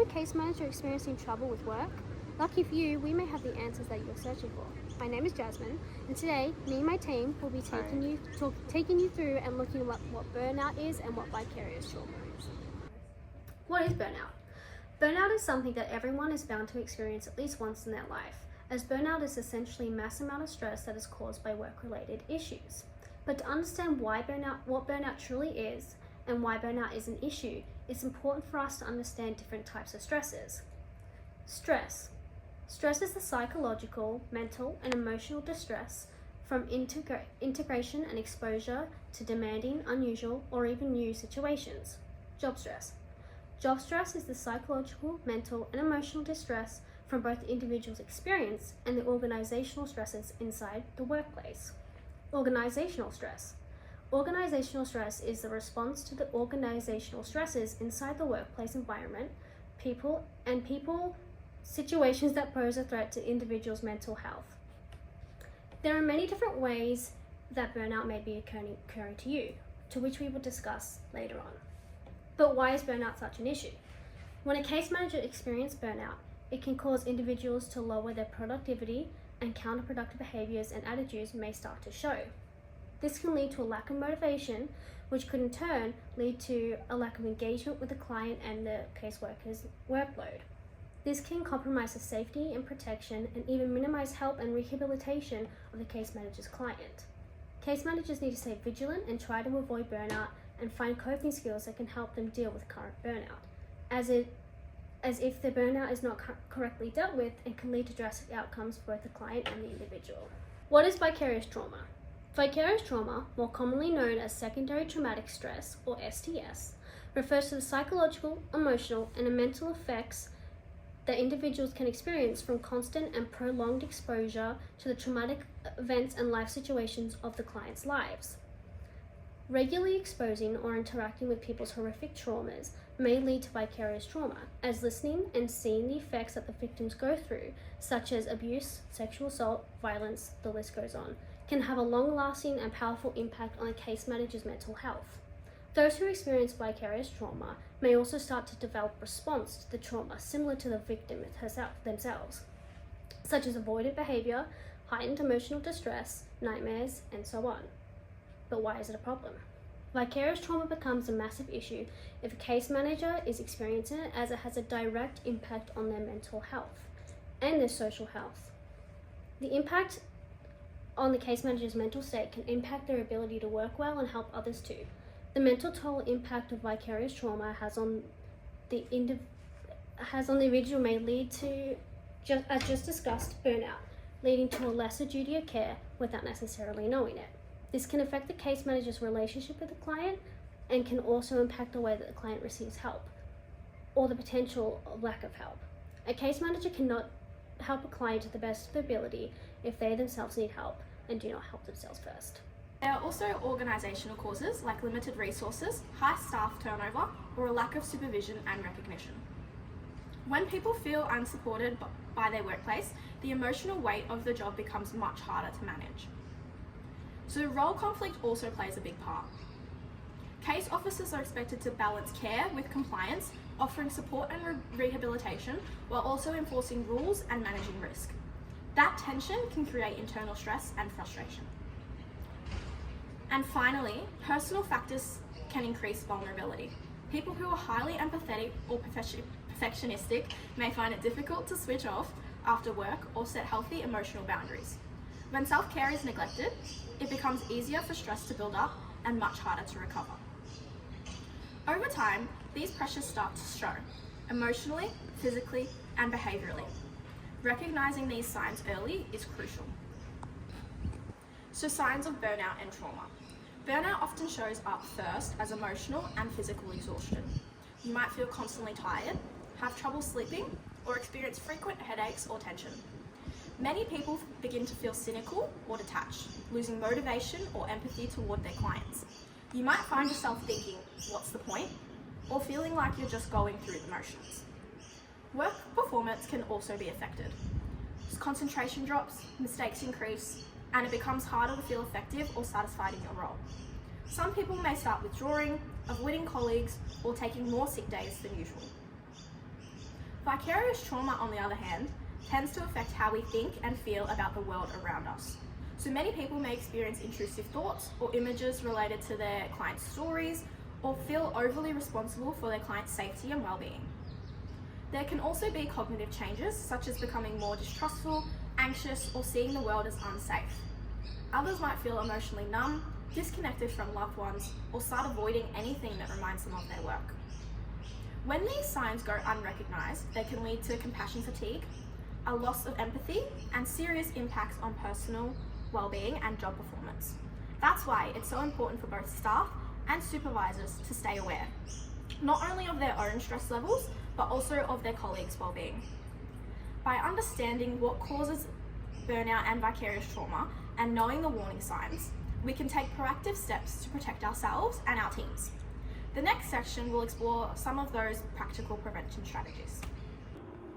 case manager experiencing trouble with work? Lucky for you, we may have the answers that you're searching for. My name is Jasmine, and today, me and my team will be taking you through and looking at what burnout is and what vicarious trauma is. What is burnout? Burnout is something that everyone is bound to experience at least once in their life, as burnout is essentially a mass amount of stress that is caused by work-related issues. But to understand what burnout truly is, and why burnout is an issue, it's important for us to understand different types of stresses. Stress. Stress is the psychological, mental, and emotional distress from integration and exposure to demanding, unusual, or even new situations. Job stress. Job stress is the psychological, mental, and emotional distress from both the individual's experience and the organizational stresses inside the workplace. Organizational stress. Organizational stress is the response to the organizational stresses inside the workplace environment, people, situations that pose a threat to individuals' mental health. There are many different ways that burnout may be occurring to you, to which we will discuss later on. But why is burnout such an issue? When a case manager experiences burnout, it can cause individuals to lower their productivity, and counterproductive behaviors and attitudes may start to show. This can lead to a lack of motivation, which could in turn lead to a lack of engagement with the client and the caseworker's workload. This can compromise the safety and protection and even minimize help and rehabilitation of the case manager's client. Case managers need to stay vigilant and try to avoid burnout and find coping skills that can help them deal with current burnout, as if the burnout is not correctly dealt with and can lead to drastic outcomes for both the client and the individual. What is vicarious trauma? Vicarious trauma, more commonly known as secondary traumatic stress, or STS, refers to the psychological, emotional, and mental effects that individuals can experience from constant and prolonged exposure to the traumatic events and life situations of the client's lives. Regularly exposing or interacting with people's horrific traumas may lead to vicarious trauma, as listening and seeing the effects that the victims go through, such as abuse, sexual assault, violence, the list goes on, can have a long-lasting and powerful impact on a case manager's mental health. Those who experience vicarious trauma may also start to develop response to the trauma similar to the victim themselves, such as avoidant behavior, heightened emotional distress, nightmares, and so on. But why is it a problem? Vicarious trauma becomes a massive issue if a case manager is experiencing it, as it has a direct impact on their mental health and their social health. The impact on the case manager's mental state can impact their ability to work well and help others too. The mental toll impact of vicarious trauma has on the individual may lead to, as just discussed, burnout, leading to a lesser duty of care without necessarily knowing it. This can affect the case manager's relationship with the client and can also impact the way that the client receives help or the potential lack of help. A case manager cannot help a client to the best of their ability if they themselves need help and do not help themselves first. There are also organisational causes like limited resources, high staff turnover, or a lack of supervision and recognition. When people feel unsupported by their workplace, the emotional weight of the job becomes much harder to manage. So role conflict also plays a big part. Case officers are expected to balance care with compliance, offering support and rehabilitation, while also enforcing rules and managing risk. That tension can create internal stress and frustration. And finally, personal factors can increase vulnerability. People who are highly empathetic or perfectionistic may find it difficult to switch off after work or set healthy emotional boundaries. When self-care is neglected, it becomes easier for stress to build up and much harder to recover. Over time, these pressures start to show, emotionally, physically, and behaviourally. Recognizing these signs early is crucial. So signs of burnout and trauma. Burnout often shows up first as emotional and physical exhaustion. You might feel constantly tired, have trouble sleeping, or experience frequent headaches or tension. Many people begin to feel cynical or detached, losing motivation or empathy toward their clients. You might find yourself thinking, what's the point? Or feeling like you're just going through the motions. Work performance can also be affected. Concentration drops, mistakes increase, and it becomes harder to feel effective or satisfied in your role. Some people may start withdrawing, avoiding colleagues, or taking more sick days than usual. Vicarious trauma, on the other hand, tends to affect how we think and feel about the world around us. So many people may experience intrusive thoughts or images related to their clients' stories, or feel overly responsible for their clients' safety and well-being. There can also be cognitive changes, such as becoming more distrustful, anxious, or seeing the world as unsafe. Others might feel emotionally numb, disconnected from loved ones, or start avoiding anything that reminds them of their work. When these signs go unrecognised, they can lead to compassion fatigue, a loss of empathy, and serious impacts on personal well-being and job performance. That's why it's so important for both staff and supervisors to stay aware, not only of their own stress levels, but also of their colleagues' well-being. By understanding what causes burnout and vicarious trauma and knowing the warning signs, we can take proactive steps to protect ourselves and our teams. The next section will explore some of those practical prevention strategies.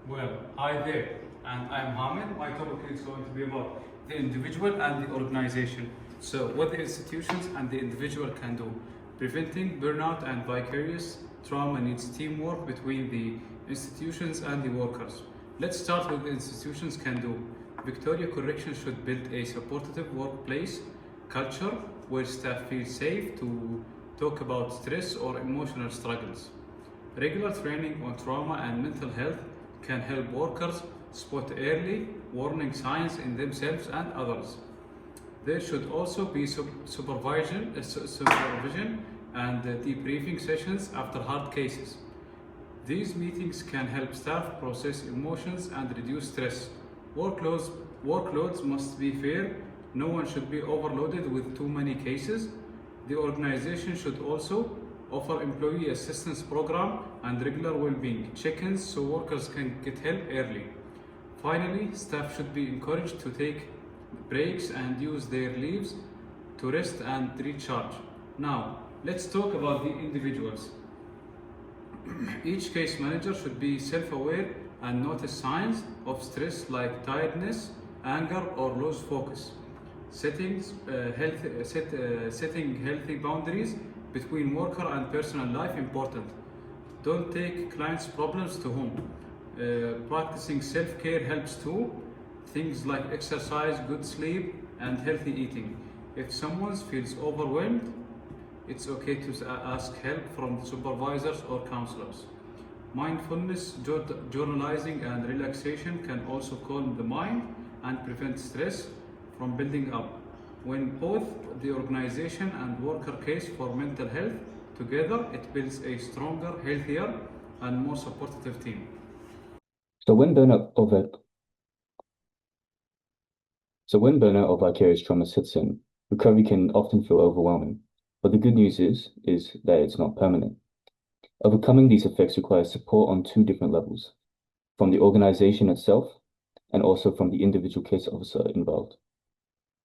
Well, hi there, and I'm Hamid. My topic is going to be about the individual and the organization. So, what the institutions and the individual can do. Preventing burnout and vicarious trauma needs teamwork between the institutions and the workers. Let's start with the institutions can do. Victoria Correction should build a supportive workplace culture where staff feel safe to talk about stress or emotional struggles. Regular training on trauma and mental health can help workers spot early warning signs in themselves and others. There should also be supervision and debriefing sessions after hard cases. These meetings can help staff process emotions and reduce stress. Workloads must be fair. No one should be overloaded with too many cases. The organization should also offer employee assistance program and regular well-being check-ins so workers can get help early. Finally, staff should be encouraged to take breaks and use their leaves to rest and recharge. Now, let's talk about the individuals. Each case manager should be self-aware and notice signs of stress like tiredness, anger, or lost focus. Setting healthy boundaries between worker and personal life important. Don't take clients' problems to home. Practicing self-care helps too. Things like exercise, good sleep, and healthy eating. If someone feels overwhelmed, it's okay to ask help from supervisors or counselors. Mindfulness, journalizing, and relaxation can also calm the mind and prevent stress from building up. When both the organization and worker case for mental health together, it builds a stronger, healthier, and more supportive team. So when burnout or vicarious trauma sets in, recovery can often feel overwhelming. But the good news is that it's not permanent. Overcoming these effects requires support on two different levels, from the organization itself and also from the individual case officer involved.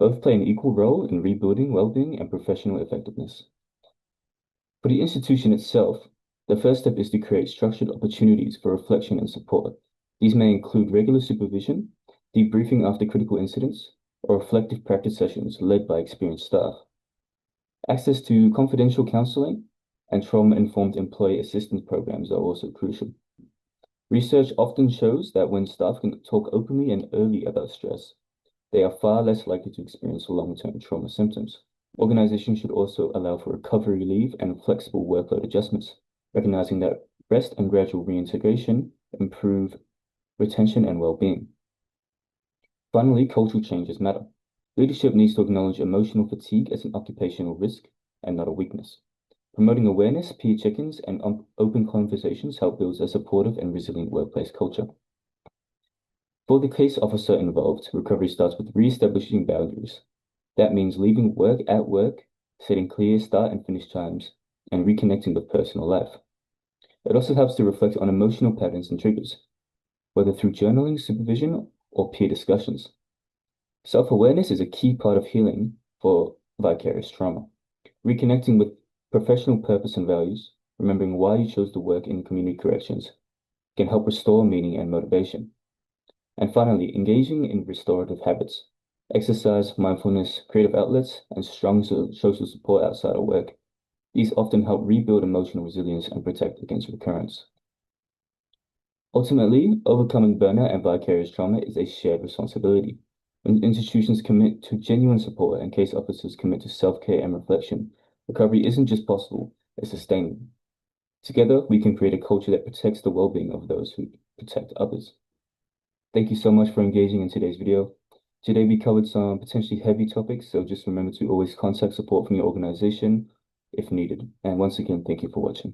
Both play an equal role in rebuilding well-being and professional effectiveness. For the institution itself, the first step is to create structured opportunities for reflection and support. These may include regular supervision, debriefing after critical incidents, or reflective practice sessions led by experienced staff. Access to confidential counseling and trauma-informed employee assistance programs are also crucial. Research often shows that when staff can talk openly and early about stress, they are far less likely to experience long-term trauma symptoms. Organizations should also allow for recovery leave and flexible workload adjustments, recognizing that rest and gradual reintegration improve retention and well-being. Finally, cultural changes matter. Leadership needs to acknowledge emotional fatigue as an occupational risk and not a weakness. Promoting awareness, peer check-ins, and open conversations help build a supportive and resilient workplace culture. For the case officer involved, recovery starts with re-establishing boundaries. That means leaving work at work, setting clear start and finish times, and reconnecting with personal life. It also helps to reflect on emotional patterns and triggers, whether through journaling, supervision, or peer discussions. Self-awareness is a key part of healing for vicarious trauma. Reconnecting with professional purpose and values, remembering why you chose to work in community corrections, can help restore meaning and motivation. And finally, engaging in restorative habits, exercise, mindfulness, creative outlets, and strong social support outside of work. These often help rebuild emotional resilience and protect against recurrence. Ultimately, overcoming burnout and vicarious trauma is a shared responsibility. When institutions commit to genuine support and case officers commit to self-care and reflection, recovery isn't just possible, it's sustainable. Together, we can create a culture that protects the well-being of those who protect others. Thank you so much for engaging in today's video. Today, we covered some potentially heavy topics, so just remember to always contact support from your organization if needed. And once again, thank you for watching.